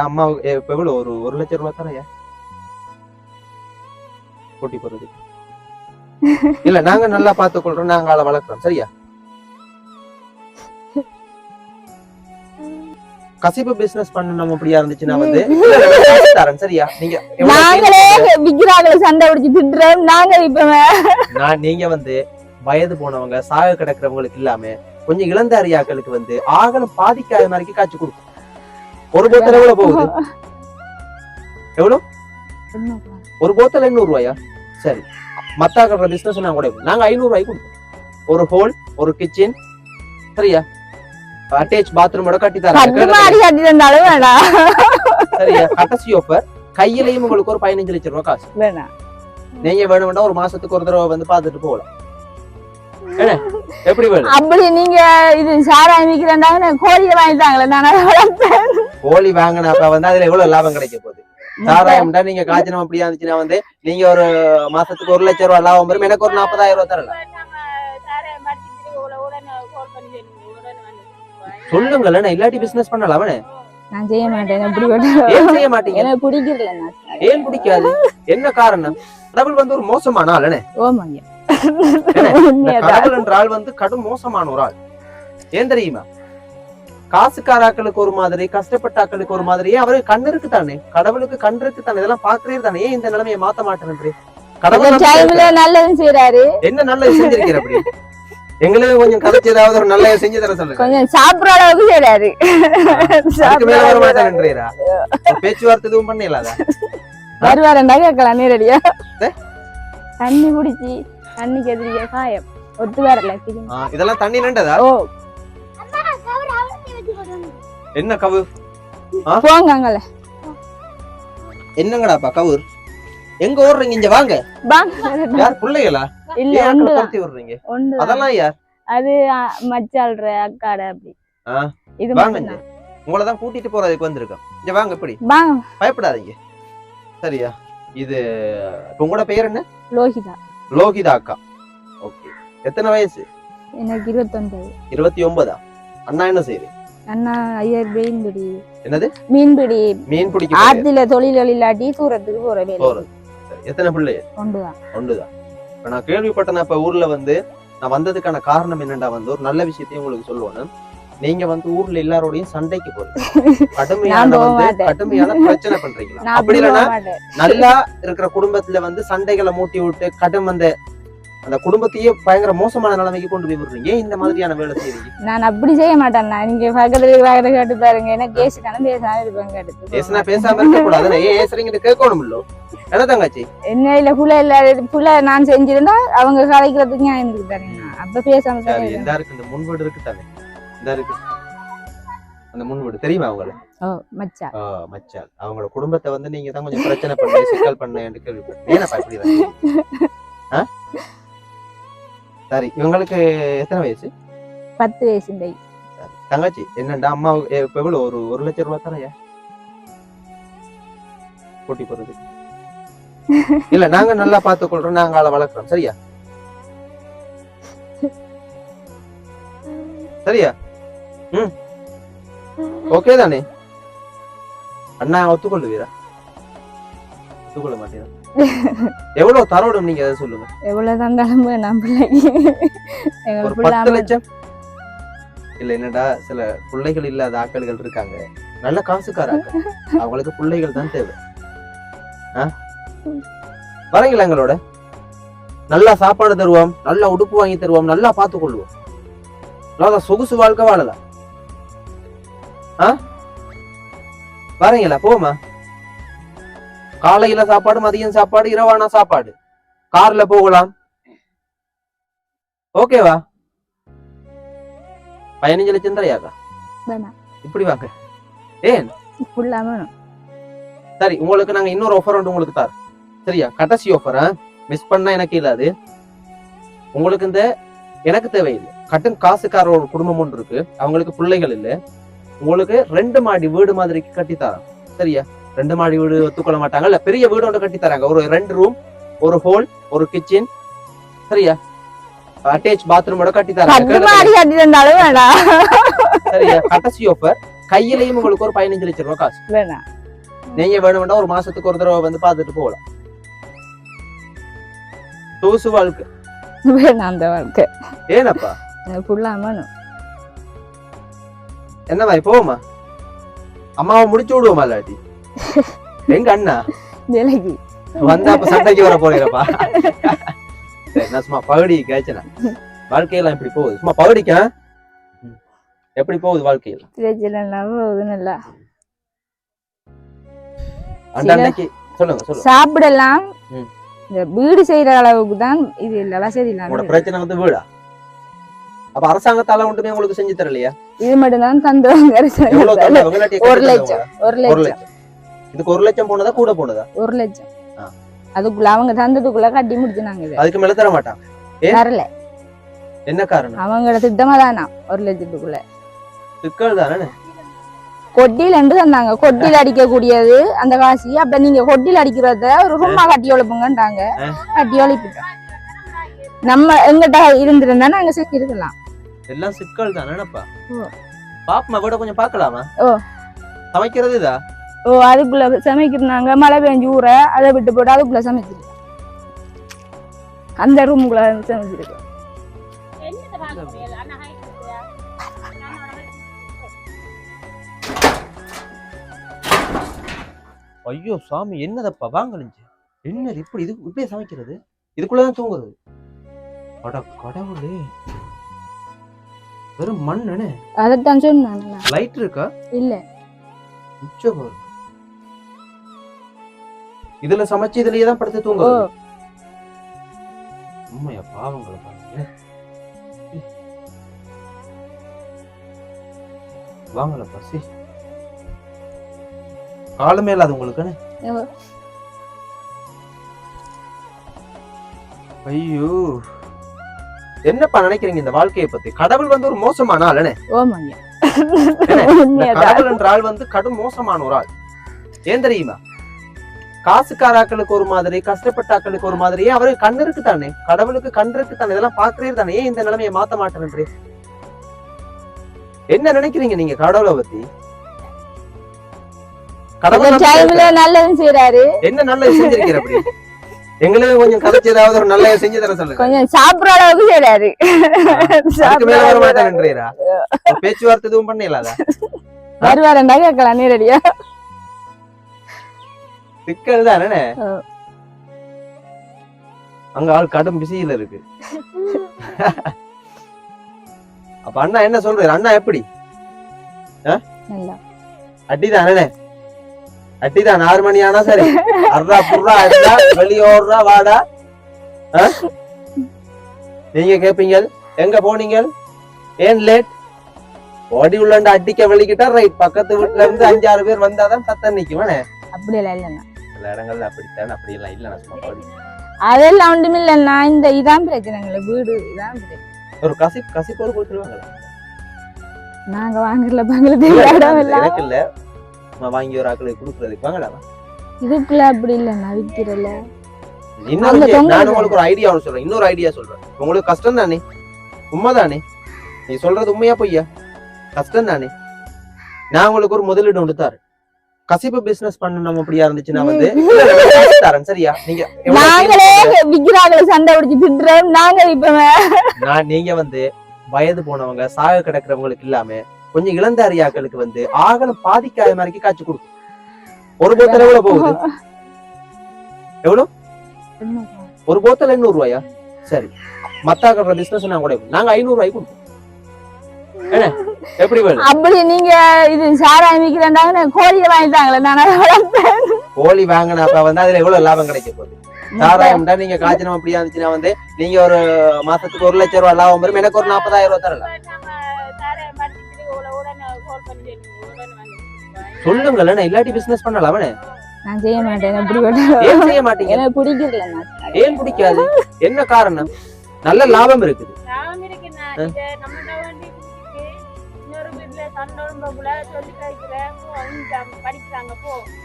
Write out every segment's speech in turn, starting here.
அம்மா இப்ப எவ்வளவு ஒரு 1,00,000 ரூபாய் தானே போட்டி போறது இல்ல நாங்க நல்லா பாத்துக்கொள்றோம், நாங்க ஆளை வளர்க்கிறோம். சரியா? கசிப்பு பிசினஸ் பண்ணணும் அப்படியா இருந்துச்சுன்னா வந்து தரேன். சரியா? நீங்க நாங்களே விக்கிறாங்களே சண்டை பிடிச்சு திட்டுறோம். நாங்க இப்ப நீங்க வந்து வயது போனவங்க சாக கிடக்குறவங்களுக்கு இல்லாம கொஞ்சம் இளந்த அறியாக்களுக்கு வந்து ஆகலம் பாதிக்காத மாதிரி காய்ச்சி கொடுக்கும். ஒரு போத்தல் எவ்வளவு போகுது? எவ்வளவு? ஒரு போத்தல் 800 ரூபாயா? சரி, மத்தாக்கிற பிசினஸ் நாங்க கூட நாங்க 500 ரூபாய்க்கு கொடுப்போம். ஒரு ஹோல், ஒரு கிச்சன், சரியா? அட்டாச் பாத்ரூமோட கட்டி தரேன். சரியா? கடைசி ஆஃபர் கையிலையும் உங்களுக்கு ஒரு 15 லட்சம் ரூபாய் காசு. நீங்க வேணும்னா ஒரு மாசத்துக்கு ஒரு தடவை வந்து பாத்துட்டு போகலாம். எப்படி வேணும்? அப்படி நீங்க இது சாராயம் விக்கிறேன்டாங்க கோழியை வாங்கிட்டாங்களே, கோழி வாங்கினா அப்ப வந்து அதுல எவ்வளவு லாபம் கிடைக்க போகுது? சாராயம்டா நீங்க காய்ச்சனம் அப்படியா இருந்துச்சுன்னா வந்து நீங்க ஒரு மாசத்துக்கு 1 லட்சம் ரூபாய் லாபம் வரும். எனக்கு ஒரு 40,000 ரூபாய் தரலாம். சொல்லுங்களேன், இல்லாட்டி பிசினஸ் பண்ணலாம். நான் செய்ய மாட்டேன். ஏன் செய்ய மாட்டீங்க? எனக்கு பிடிக்கல. ஏன் பிடிக்காது? என்ன காரணம்? கடவுள் வந்து ஒரு மோசமான ஆளுனே. ஓமாங்க, கடவுள் என்ற ஆள் வந்து கடும் மோசமான ஒரு ஆள். ஏன் தெரியுமா? காசுக்காராக்களுக்கு ஒரு மாதிரி, கஷ்டப்பட்ட ஆக்களுக்கு ஒரு மாதிரி. அவரு கண்ணு இருக்கு தானே, கடவுளுக்கு கண் இருக்கு தானே, இதெல்லாம் பாக்குறே தானே. ஏன் இந்த நிலைமையை மாத்த மாட்டேன்? கடவுள் நல்லது செய்யறாரு. என்ன நல்லது செஞ்சிருக்கிற? அப்படி எங்களுக்கு கொஞ்சம் கதைச்சு ஏதாவது ஒரு நல்ல செஞ்சு தர சொல்லுங்க. கொஞ்சம் சாப்பிடுற அளவுக்கு செய்யறாரு. பேச்சுவார்த்தை எதுவும் பண்ணலாதா? வருவாரண்டா கேட்கலாம் நேரடியா. தண்ணி குடிச்சு தண்ணிக்கு எதிரியா காயம் ஒத்து வரல. இதெல்லாம் தண்ணி நண்டதா? என்ன கவு போங்காங்கல என்னங்கடாப்பா கவுர்? எங்க ஓடுறீங்க? இங்க வாங்க. யார் பிள்ளைகளா? இல்ல விடுறீங்க? அதெல்லாம் யார்? அது மச்சாள்ற அக்காட. அப்படி இது வாங்க, உங்களதான் கூட்டிட்டு போறதுக்கு வந்திருக்கோம். இங்க வாங்க, இப்படி பயப்படாதீங்க. சரியா? இது உங்களோட பேர் என்ன? லோகிதா. லோகிதா அக்கா. ஓகே. எத்தனை வயசு? எனக்கு 29. 29. அண்ணா என்ன செய்யுது? அண்ணா ஐயர் மீன்பிடி. என்னது? மீன்பிடி. மீன் பிடிக்க ஆத்துல தொழில் இல்லாட்டி தூரத்துக்கு போற வேலை. எத்தனை பிள்ளைங்க? ஒன்றுதான். இப்ப நான் கேள்விப்பட்டேன். இப்ப ஊர்ல வந்து நான் வந்ததுக்கான காரணம் என்னண்டா வந்து ஒரு நல்ல விஷயத்தையும் உங்களுக்கு சொல்லுவேன். நீங்க வந்து ஊர்ல எல்லாரோடையும் சண்டைக்கு போறீங்க, கடுமையான பிரச்சனை பண்றீங்களா? அப்படி இல்லைன்னா நல்லா இருக்கிற குடும்பத்துல வந்து சண்டைகளை மூட்டி விட்டு கடும் அந்த குடும்பத்தையே பயங்கர மோசமான நிலைமைக்கு கொண்டு போய் விடுறீங்க. இந்த மாதிரியான வேலை செய்றீங்க. நான் அப்படி செய்ய மாட்டேன். நீங்க பக்கத்துல கேட்டு பாருங்க. என்ன கேஸ் கணம் பேசாம இருப்பேன். கேட்டு பேசினா பேசாம இருக்க கூடாது. ஏன் ஏசுறீங்கன்னு கேட்கணும் இல்லோ? என்ன தங்கச்சி? என்ன இல்ல புல இல்ல புல நான் செஞ்சிருந்தா அவங்க கலைக்கிறதுக்கு ஞாபகம் இருக்கு தானே. அப்ப பேசாம சரி. இந்த இருக்கு இந்த முன்வீடு இருக்கு தானே, இந்த இருக்கு அந்த முன்வீடு தெரியுமா உங்களுக்கு? மச்சான். மச்சான் அவங்களோட குடும்பத்தை வந்து நீங்க தான் கொஞ்சம் பிரச்சனை பண்ண சிக்கல் பண்ண என்று கேள்விப்பட்டேன். ஏன்னா இப்படி சரி. இவங்களுக்கு எத்தனை வயசு? 10 வயசு. தங்கச்சி என்னண்டா அம்மா இப்ப எவ்வளவு ஒரு 1 லட்சம் ரூபாய் தானே போட்டி போறது இல்ல நாங்க நல்லா பாத்துக்கொள்றோம், நாங்க ஆளை வளர்க்கிறோம். சரியா? சரியா? ஓகே தானே? அண்ணா ஒத்துக்கொள்ளுவீரா? ஒத்துக்கொள்ள மாட்டீரா? எவ்வளவு தரோடும் நீங்க அதை சொல்லுங்க. எவ்வளவு தந்தாலும் ஒரு 10 லட்சம் இல்ல. என்னடா சில பிள்ளைகள் இல்லாத ஆட்கள் இருக்காங்க, நல்ல காசுக்காராங்க, அவங்களுக்கு பிள்ளைகள் தான் தேவை. வரீங்களா எங்களோட? நல்லா சாப்பாடு தருவோம், நல்லா உடுப்பு வாங்கி தருவோம், நல்லா பார்த்து கொள்வோம். நல்லா சொகுசு வாழ்க்கை வாழலாம். வரீங்களா? போமா. காலையில சாப்பாடு, மதியம் சாப்பாடு, இரவான சாப்பாடு, கார்ல போகலாம். ஓகேவா? 15 லட்சம் தரையாக்கா? இப்படி வாங்க. ஏன்? சரி, உங்களுக்கு நாங்க இன்னொரு ஆஃபர் உண்டு உங்களுக்கு தார். சரியா? கடைசி ஆஃபர். மிஸ் பண்ணா எனக்கு இல்லாது. உங்களுக்கு இந்த எனக்கு தேவையில்லை. கட்டும் காசுக்கார ஒரு குடும்பம் ஒன்று இருக்கு, அவங்களுக்கு பிள்ளைகள் இல்லை. உங்களுக்கு 2 மாடி வீடு மாதிரி கட்டித்தாரான். சரியா? 2 மாடி வீடு ஒத்துக்கொள்ள மாட்டாங்க. இல்ல பெரிய வீடு ஒன்று கட்டி தராங்க. ஒரு 2 ரூம், ஒரு ஹோல், ஒரு கிச்சன். சரியா? அட்டாச் பாத்ரூமோட கட்டி தராங்க. சரியா? கடைசி ஆஃபர் கையிலையும் உங்களுக்கு ஒரு 15 லட்சம் ரூபாய் காசு வேணாம் நீங்க வேணும்னா ஒரு மாசத்துக்கு ஒரு தடவை வந்து பாத்துட்டு போகலாம். தூசு வாழ்க்கை வேணாம் அந்த வாழ்க்கை ஏனப்பா ஃபுல்லா வேணும். என்னம்மா போவோமா அம்மாவை முடிச்சு விடுவோமா இல்லாட்டி எங்க அண்ணா வேலைக்கு வந்தா அப்ப சண்டைக்கு வர போறீங்கப்பா. நான் சும்மா பகுடி கேச்சனா வாழ்க்கையெல்லாம் எப்படி போகுது சும்மா பகுடிக்க எப்படி போகுது வாழ்க்கையில பிரச்சனை இல்லாம நல்லா அன்னைக்கு சொல்லுங்க சொல்லுங்க. சாப்பிடலாம் இந்த வீடு செய்யற அளவுக்கு தான் இது இல்ல வசதி உங்களோட இல்லாம பிரச்சனை வந்து வீடா அப்ப அரசாங்கத்தால ஒன்றுமே உங்களுக்கு செஞ்சு தரலையா? இது மட்டும் தான் தந்தவங்க எவ்வளவு தந்தாங்க? இல்லாட்டி 1 லட்சம் 1 1 லட்சம் லட்சம் இதுக்கு 1 லட்சம் போனதா கூட போனதா? 1 லட்சம் அதுக்குள்ள அவங்க தந்ததுக்குள்ள கட்டி முடிச்சுனாங்க. இது அதுக்கு மேல தர மாட்டாங்க. தரல. என்ன காரணம்? அவங்களோட திட்டமா தானா 1 லட்சத்துக்குள்ள சிக்கல் தானே. கொட்டில இருந்து தந்தாங்க. கொட்டில அடிக்க கூடியது அந்த காசி. அப்ப நீங்க கொட்டில அடிக்கிறத ஒரு ரூமா கட்டி ஒழிப்புங்கன்றாங்க. கட்டி ஒழிப்புட்டோம். நம்ம எங்கிட்ட இருந்திருந்தா நாங்க செஞ்சிருக்கலாம். எல்லாம் சிக்கல் தானேப்பா. பாப்பமா கூட கொஞ்சம் பாக்கலாமா? சமைக்கிறது இதா? அதுக்குள்ள சமைக்கிறாங்க. மழை பெஞ்சு ஊற அதை விட்டு போட்டு அதுக்குள்ள சமைச்சிருக்கோம். அந்த ரூமுக்குள்ள சமைச்சிருக்கோம். ஐயோ சாமி என்னதப்பா வாங்கலிஞ்சு என்ன இப்படி இது இப்படியே சமைக்கிறது இதுக்குள்ளதான் தூங்குறது. அட கடவுளே வெறும் மண்ணு. அதைத்தான் சொன்னாங்க. லைட் இருக்கா? இல்ல. இதுல சமைச்சு இதுலயே தான் படுத்து தூங்குறது. உண்மையா பாவங்களை பாருங்க. வாங்கல பசி காலமே இல்லாத உங்களுக்கு. ஐயோ என்னப்பா நினைக்கிறீங்க இந்த வாழ்க்கையை பத்தி? கடவுள் வந்து ஒரு மோசமான ஆள். கடவுள் என்ற ஆள் வந்து கடும் மோசமான ஒரு ஆள். ஏன் தெரியுமா? காசுக்காராக்களுக்கு ஒரு மாதிரி, கஷ்டப்பட்ட ஆக்களுக்கு ஒரு மாதிரி. அவருக்கு கண் இருக்கு தானே, கடவுளுக்கு கண் இருக்கு தானே, இதெல்லாம் பாக்குறே தானே. ஏன் இந்த நிலைமையை மாத்த மாட்டேன்? என்ன நினைக்கிறீங்க நீங்க கடவுளை பத்தி? நல்லது செய்யறாரு. என்ன நல்லது செஞ்சிருக்கிற? அப்படி எங்களுக்கு கொஞ்சம் கதைச்சு ஏதாவது ஒரு நல்ல செஞ்சு தர சொல்லுங்க. கொஞ்சம் சாப்பிடுற அளவுக்கு செய்யறாரு. மேல வர மாட்டேன்றீரா? பேச்சுவார்த்தை எதுவும் பண்ணலாதா? வருவாரண்டா கேட்கலாம் நேரடியா. சிக்கல் தானே. அங்க ஆள் கடும் பிஸியில இருக்கு. அப்ப அண்ணா என்ன சொல்றாரு? அண்ணா எப்படி அட்டிதானே? அட்டிதான் 6 மணி ஆனா சரி. அர்ரா புர்ரா அடிடா வெளியோடுறா வாடா. நீங்க கேப்பீங்க எங்க போனீங்க, ஏன் லேட்? ஓடி உள்ளாண்ட அடிக்க வெளிக்கிட்டா ரைட். பக்கத்து வீட்டுல இருந்து 5-6 பேர் வந்தாதான் சத்தம் நிக்குவானே. அப்படி எல்லாம் இல்லைண்ணா. சில இடங்கள்ல அப்படித்தான். அப்படி எல்லாம் இல்லைண்ணா. சும்மா படி அதெல்லாம் ஒன்றும் இல்லைண்ணா. இந்த இதான் பிரச்சனைங்களே, வீடு இதான் பிரச்சனை. ஒரு கசிப்பு ஒரு கொடுத்துருவாங்களா? நாங்க வாங்கல பங்கள எனக்கு இல்ல வாங்கி ஒரு ஆக்களுக்கு கொடுக்குறதுக்கு வாங்கலாம். இதுக்குள்ள அப்படி இல்லைண்ணா விக்கிறல. நான் உங்களுக்கு ஒரு ஐடியா சொல்றேன். இன்னொரு ஐடியா சொல்றேன். உங்களுக்கு கஷ்டம் தானே? உண்மைதானே? நீ சொல்றது உண்மையா பொய்யா? கஷ்டம் தானே? நான் உங்களுக்கு ஒரு முதலீடு ஒன்று தரேன். கசிப்பு பிசினஸ் பண்ணணும் அப்படியா இருந்துச்சுன்னா வந்து தரேன். சரியா? நீங்க நாங்களே விக்கிறாங்களே சண்டை பிடிச்சு திட்டுறோம். நாங்க இப்ப நீங்க வந்து வயது போனவங்க சாக கிடக்குறவங்களுக்கு இல்லாம கொஞ்சம் இளந்தாரியாக்களுக்கு வந்து ஆகலம் பாதிக்காத மாதிரி காய்ச்சி கொடுக்கும். ஒரு போத்தல் எவ்வளவு போகுது? எவ்வளவு? ஒரு போத்தல் 800 ரூபாயா? சரி, மத்தாக்குற பிசினஸ் நாங்க 500 ரூபாய்க்கு கொடுப்போம். என்ன எப்படி வேணும்? அப்படி நீங்க இது சாராயம் விக்கிறேன்டாங்க கோழியை வாங்கிட்டாங்களே. நான் கோழி வாங்கின அப்ப வந்து அதுல எவ்வளவு லாபம் கிடைக்க போகுது? சாராயம்டா நீங்க காய்ச்சனம் அப்படியா இருந்துச்சுன்னா வந்து நீங்க ஒரு மாசத்துக்கு 1 லட்சம் ரூபாய் லாபம் வரும். எனக்கு ஒரு 40,000 ரூபாய் தரலாம். சொல்லுங்களேன். இல்லாட்டி பிசினஸ் பண்ணலாம். நான் செய்ய மாட்டேன். ஏன் செய்ய மாட்டீங்க? எனக்கு பிடிக்கல. ஏன் பிடிக்காது? என்ன காரணம்? நல்ல லாபம் இருக்குது.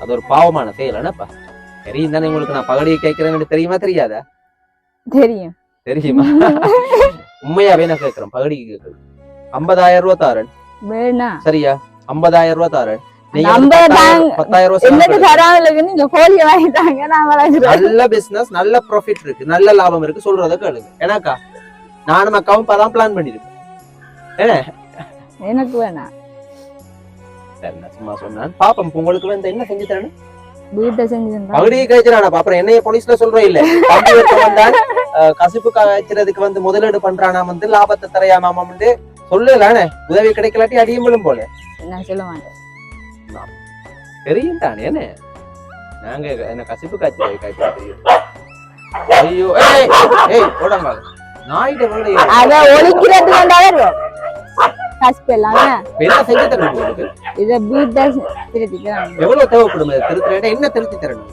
அது ஒரு பாவமான செயல். என்னப்பா தெரியும் தானே உங்களுக்கு? நான் பகடியை கேட்கிறேன்னு தெரியுமா தெரியாதா? தெரியும். தெரியுமா? உண்மையாவே நான் கேட்கிறேன். பகடிக்கு கேட்கறது 50,000 ரூபாய் தாரன். சரியா? 50,000 ரூபாய் தாரு. நீங்க 50,000 ரூபாய் என்னது தராங்களுக்கு நீங்க கோழி வாங்கிட்டாங்க நான் வளர்க்குறேன். நல்ல பிசினஸ், நல்ல ப்ராஃபிட் இருக்கு, நல்ல லாபம் இருக்கு சொல்றத கேளுங்க. ஏன்னாக்கா நானும் அக்காவும் இப்பதான் பிளான் பண்ணிருக்கேன். என்ன எனக்கு வேணாம். சரி நான் சும்மா சொன்னேன். பாப்போம் உங்களுக்கு வந்து என்ன செஞ்சு தரணும். வீட்டை செஞ்சு பகுதியை கழிச்சிடானா அப்புறம் என்னைய போலீஸ்ல சொல்றோம் இல்ல வந்தான் கசிப்பு காய்ச்சறதுக்கு வந்து முதலீடு பண்றானா வந்து லாபத்தை தரையாமாம் வந்து சொல்லலானே உதவி கிடைக்கலாட்டி அடியும்பலும் போல நான் சொல்ல மாட்டேன். தெரியும் தானே என்ன நாங்க என்ன கசிப்பு காய்ச்சல் தெரியும். ஐயோ ஏய் ஏய் ஓடாங்க நாயிட்ட வேலை அத ஒளிக்கிறது வந்தாவே ஹாஸ்பிடல் என்ன செஞ்சு தரணும் உங்களுக்கு. இத வீட்டை திருத்தி தரணும். எவ்வளவு தேவைப்படும் திருத்துறேன் என்ன திருத்தி தரணும்.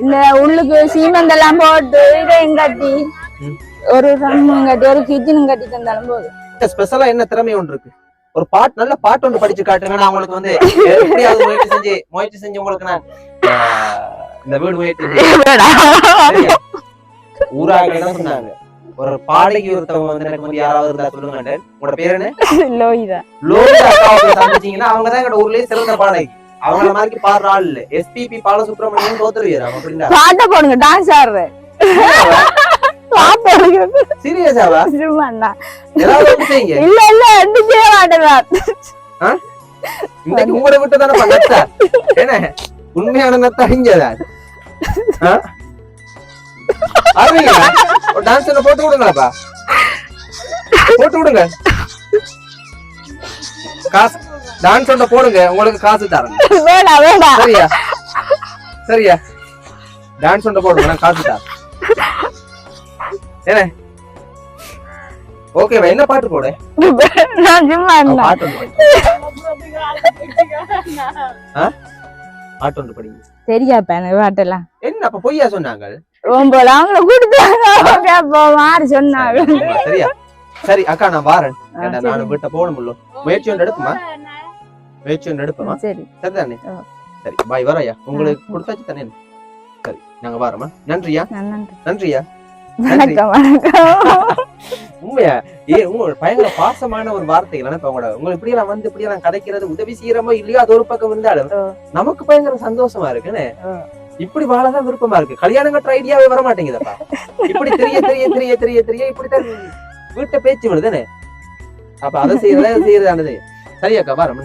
இந்த உள்ளுக்கு சீமெண்ட் எல்லாம் போட்டு இதையும் கட்டி ஒரு ரூம் கட்டி ஒரு கிச்சனும் கட்டி தந்தாலும் போதும். ஸ்பெஷலா என்ன திறமை ஒன்று இருக்கு. ஒரு பாட்டு நல்ல பாட்டு ஒன்று படிச்சு காட்டுங்க. நான் உங்களுக்கு வந்து எப்படியாவது முயற்சி செஞ்சு உங்களுக்கு நான் இந்த வீடு முயற்சி ஊராக என்ன சொன்னாங்க. ஒரு பாடகி ஒருத்தவங்க வந்து எனக்கு வந்து யாராவது இருந்தா சொல்லுங்க. உங்களோட பேர் என்ன? லோயிதா. லோயிதா சந்திச்சீங்கன்னா அவங்கதான் எங்க ஊர்லயே சிறந்த பாடகி. அவங்கள மாதிரி பாடுற ஆள் இல்ல. எஸ்பிபி பாலசுப்ரமணியம் தோத்துருவாரு அப்படின்னா பாட்ட போடுங்க டான்ஸ் ஆடுறேன். சீரியஸாவா? ஏதாவது செய்யுங்க. இல்ல இல்ல ரெண்டு செய்ய மாட்டேன். இன்னைக்கு உங்களை விட்டு தானே நத்தா என்ன உண்மையான நத்தா இங்கதான் ஆடுவீங்களா? ஒரு டான்ஸ் போட்டு விடுங்களாப்பா, போட்டு விடுங்க. காசு டான்ஸ் ஒன்றை போடுங்க, உங்களுக்கு காசு தரேன். சரியா சரியா டான்ஸ் ஒன்றை போடுங்க, நான் காசு தரேன். என்ன ஓகேவா? என்ன பாட்டு போடு? பாட்டு ஒன்று படிங்க. சரியா பாட்டெல்லாம் என்ன அப்ப பொய்யா சொன்னாங்க? சரியா சரி அக்கா நான் வாரேன். நானும் வீட்டை போட முடியும். முயற்சி ஒன்று எடுக்குமா? முயற்சி ஒன்று எடுப்போமா? சரிதானே? சரி பாய் வரையா. உங்களுக்கு கொடுத்தாச்சு தானே? சரி நாங்க வாரோமா. நன்றியா நன்றியா. உண்மையா உங்க பயங்கர பாசமான ஒரு வார்த்தைகள். உங்களை இப்படி எல்லாம் வந்து இப்படி எல்லாம் கதைக்கிறது உதவி செய்யறமோ இல்லையோ அது ஒரு பக்கம் இருந்தாலும் நமக்கு பயங்கர சந்தோஷமா இருக்குன்னு. இப்படி வாழதான் விருப்பமா இருக்கு. கல்யாணம் கட்டுற ஐடியாவே வர மாட்டேங்குதப்பா. இப்படி தெரிய தெரிய தெரிய தெரிய தெரிய இப்படித்தான் வீட்டை பேச்சு விடுதானே. அப்ப அதை செய்யறதானது. சரியாக்கா வரோம்.